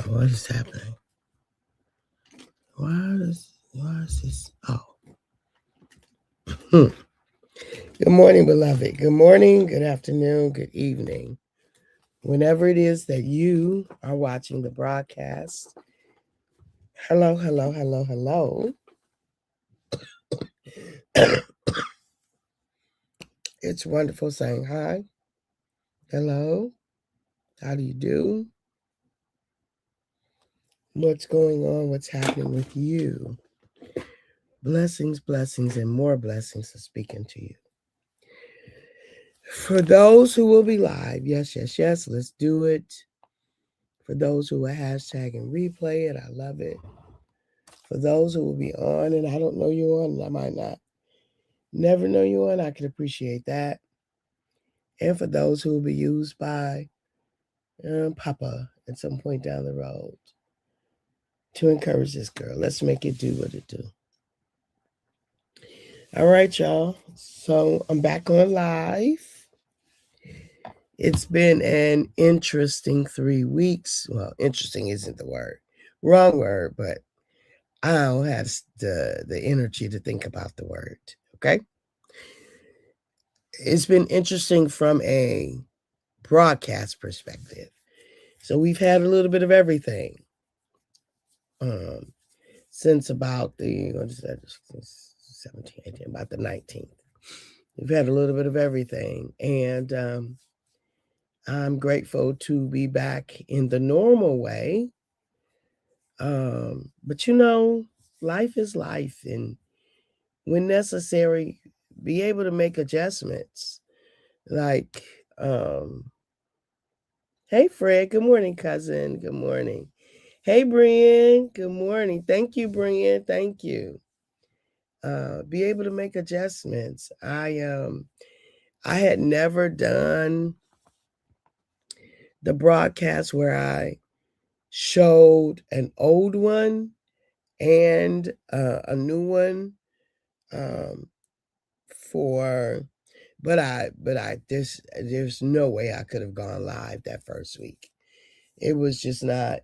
What is happening? Why is this? Oh. Good morning, beloved. Good morning, good afternoon, good evening. Whenever it is that you are watching the broadcast, hello, hello, hello, hello. It's wonderful saying hi. Hello. How do you do? What's going on? What's happening with you? Blessings, blessings, and more blessings are speaking to you. For those who will be live, yes, let's do it. For those who are hashtag and replay it, I love it. For those who will be on and I don't know you on, and I might not never know you on, I can appreciate that. And for those who will be used by Papa at some point down the road to encourage this girl. Let's make it do what it do. All right, y'all. So I'm back on live. It's been an interesting 3 weeks. Well, interesting isn't the word. Wrong word, but I don't have the energy to think about the word. Okay. It's been interesting from a broadcast perspective. So we've had a little bit of everything. Since about the, what is that, 17, 18, about the 19th. We've had a little bit of everything. And I'm grateful to be back in the normal way. But you know, life is life. And when necessary, be able to make adjustments. Like, hey, Fred. Good morning, cousin. Good morning. Hey, Brian. Good morning. Thank you, Brian. Thank you. Be able to make adjustments. I had never done the broadcast where I showed an old one and a new one but there's no way I could have gone live that first week. It was just not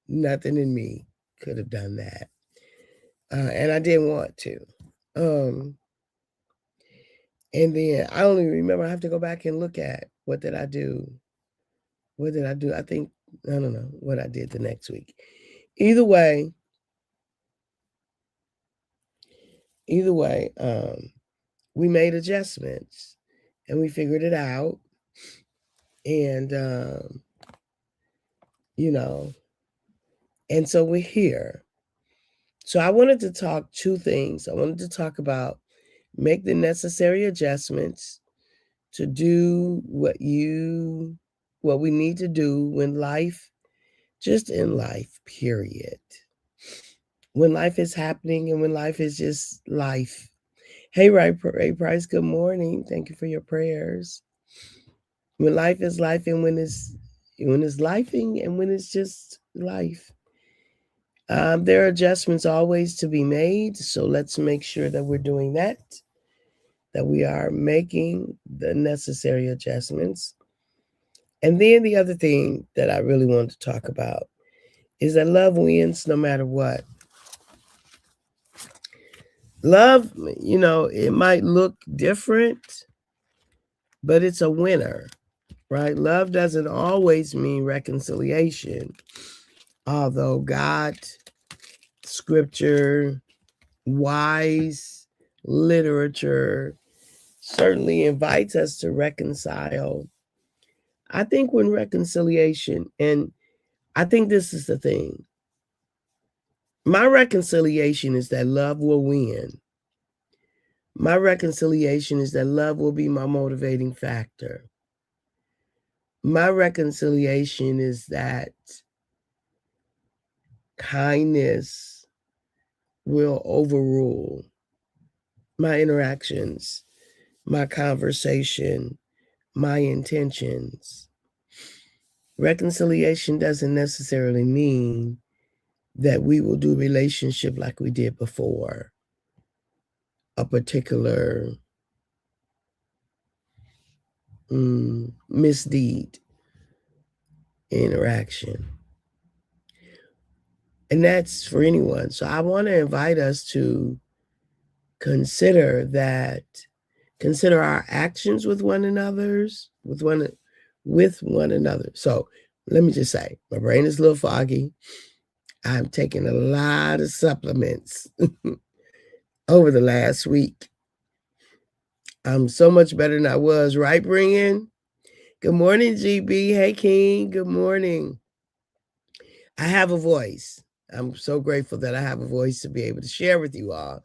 nothing in me could have done that. And I didn't want to. And then I only remember I have to go back and look at what did I do. I think, I don't know what I did the next week. Either way, we made adjustments and we figured it out. And, and so we're here. So I wanted to talk 2 things. I wanted to talk about make the necessary adjustments to do what we need to do when life, just in life, period. When life is happening and when life is just life. Hey, Ray Price, good morning. Thank you for your prayers. When life is life and when it's lifing and when it's just life. There are adjustments always to be made, so let's make sure that we're doing that we are making the necessary adjustments. And then the other thing that I really want to talk about is that love wins no matter what. Love, it might look different, but it's a winner, right? Love doesn't always mean reconciliation, although God, scripture, wise literature certainly invites us to reconcile. I think when reconciliation, and I think this is the thing, my reconciliation is that love will win. My reconciliation is that love will be my motivating factor. My reconciliation is that kindness will overrule my interactions, my conversation, my intentions. Reconciliation doesn't necessarily mean that we will do relationship like we did before a particular misdeed. interaction. And that's for anyone. So I want to invite us to consider our actions with one another. So let me just say, my brain is a little foggy. I'm taking a lot of supplements over the last week. I'm so much better than I was, right, Brian? Good morning, GB. Hey, King. Good morning. I have a voice. I'm so grateful that I have a voice to be able to share with you all.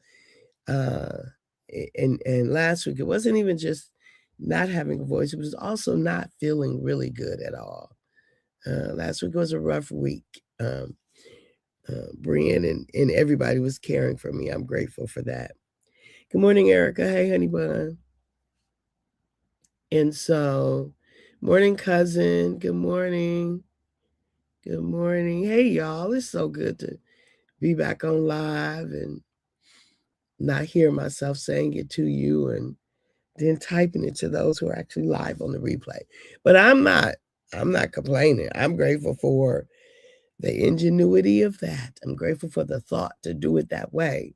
And last week, it wasn't even just not having a voice, it was also not feeling really good at all. Last week was a rough week. Brian and everybody was caring for me. I'm grateful for that. Good morning, Erica. Hey, honey bun. And so, morning, cousin. Good morning. Good morning. Hey, y'all. It's so good to be back on live and not hear myself saying it to you and then typing it to those who are actually live on the replay. But I'm not complaining. I'm grateful for the ingenuity of that. I'm grateful for the thought to do it that way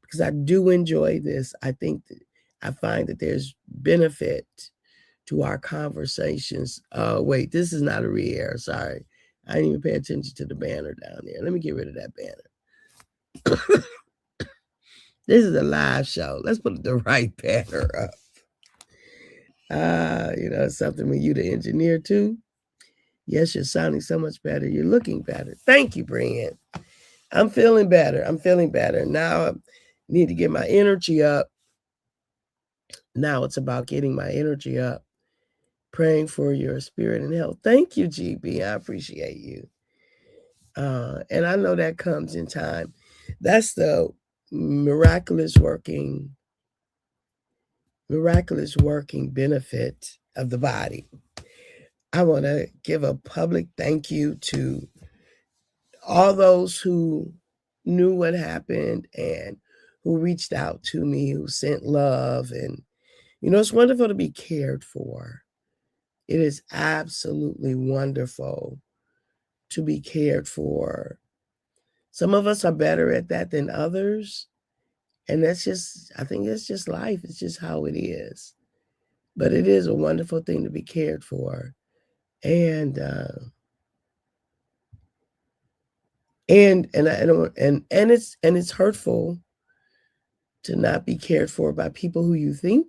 because I do enjoy this. I find that there's benefit to our conversations. Wait, this is not a re-air. Sorry. I didn't even pay attention to the banner down there. Let me get rid of that banner. This is a live show. Let's put the right banner up. Something with you, the engineer, too. Yes, you're sounding so much better. You're looking better. Thank you, Brian. I'm feeling better. Now I need to get my energy up. Now it's about getting my energy up. Praying for your spirit and health. Thank you, GB. I appreciate you. And I know that comes in time. That's the miraculous working benefit of the body. I want to give a public thank you to all those who knew what happened and who reached out to me, who sent love. And, it's wonderful to be cared for. It is absolutely wonderful to be cared for. Some of us are better at that than others. And I think it's just life. It's just how it is. But it is a wonderful thing to be cared for. And it's hurtful to not be cared for by people who you think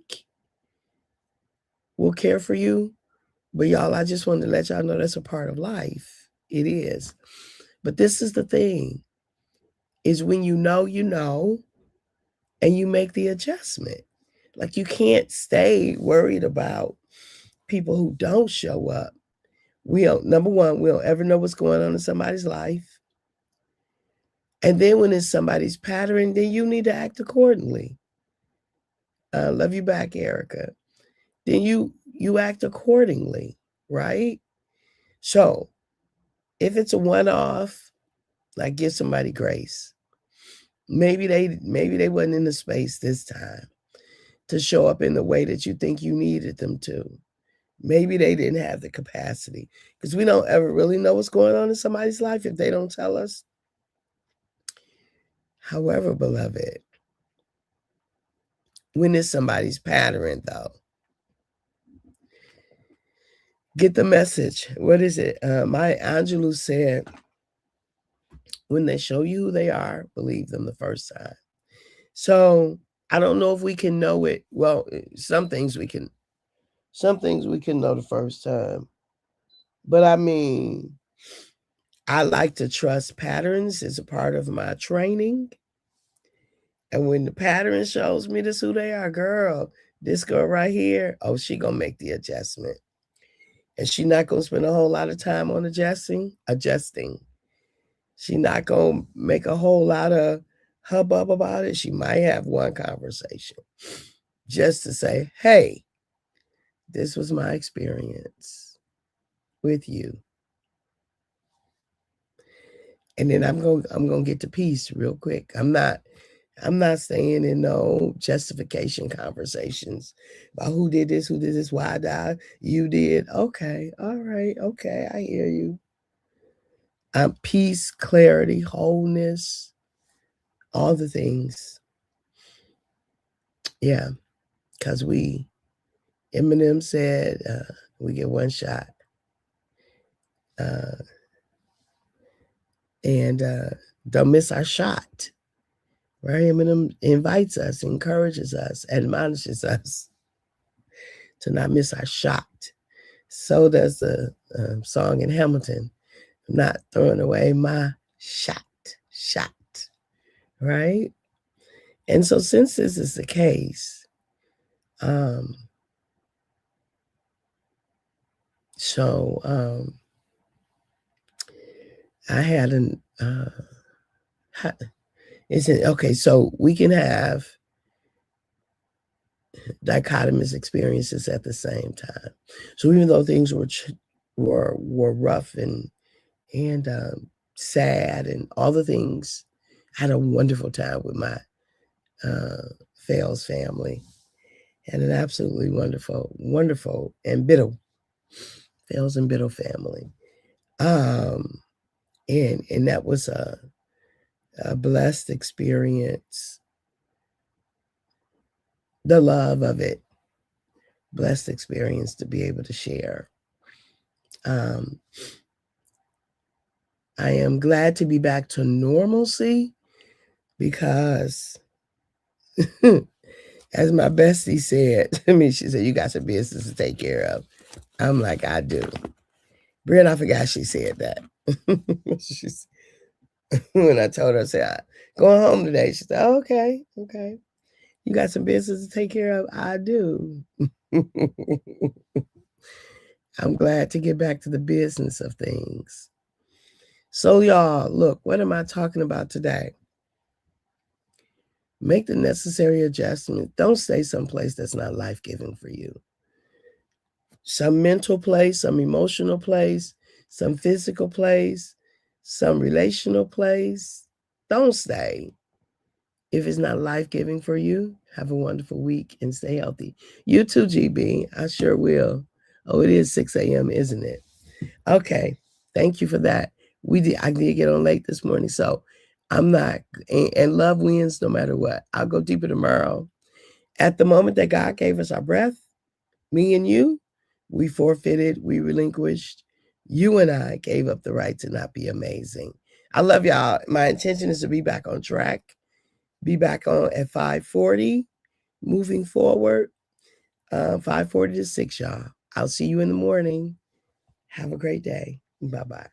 will care for you. But y'all, I just wanted to let y'all know that's a part of life. It is. But this is the thing, is when you know, and you make the adjustment. Like, you can't stay worried about people who don't show up. Number one, we don't ever know what's going on in somebody's life. And then when it's somebody's pattern, then you need to act accordingly. Love you back, Erica. Then you act accordingly, right? So if it's a one-off, like, give somebody grace. Maybe they wasn't in the space this time to show up in the way that you think you needed them to. Maybe they didn't have the capacity, because we don't ever really know what's going on in somebody's life if they don't tell us. However, beloved, when it's somebody's pattern, though, get the message. What is it? Maya Angelou said, when they show you who they are, believe them the first time. So I don't know if we can know it. Well, some things we can know the first time. But I mean, I like to trust patterns as a part of my training. And when the pattern shows me this who they are, girl, this girl right here, oh, she gonna make the adjustment. And she not gonna spend a whole lot of time on adjusting. She not gonna make a whole lot of hubbub about it. She might have one conversation just to say, hey, this was my experience with you. And then I'm gonna get to peace real quick. I'm not staying in no justification conversations about who did this, why I died. You did. Okay. All right. Okay. I hear you. peace, clarity, wholeness, all the things. Yeah, because Eminem said we get one shot. And don't miss our shot. Right? Eminem invites us, encourages us, admonishes us to not miss our shot. So does the song in Hamilton. I'm not throwing away my shot. Right? And so since this is the case, I had an okay, so we can have dichotomous experiences at the same time. So even though things were rough and sad and all the things, I had a wonderful time with my Fales family. Had an absolutely wonderful and Biddle, Fales and Biddle family. And that was a blessed experience. The love of it, blessed experience to be able to share. I am glad to be back to normalcy because, as my bestie said to me, she said, "You got some business to take care of." I'm like, "I do." Brian, I forgot she said that. When I told her, I said, "Going home today." She said, oh, okay. You got some business to take care of? I do. I'm glad to get back to the business of things. So y'all, look, what am I talking about today? Make the necessary adjustments. Don't stay someplace that's not life-giving for you. Some mental place, some emotional place, some physical place, some relational place. Don't stay. If it's not life-giving for you, have a wonderful week and stay healthy. You too, GB. I sure will. Oh, it is 6 a.m., isn't it? Okay. Thank you for that. I did get on late this morning, so I'm not, and love wins no matter what. I'll go deeper tomorrow. At the moment that God gave us our breath, me and you, we forfeited, we relinquished. You and I gave up the right to not be amazing. I love y'all. My intention is to be back on track, be back on at 5:40, moving forward, 5:40 to 6, y'all. I'll see you in the morning. Have a great day. Bye-bye.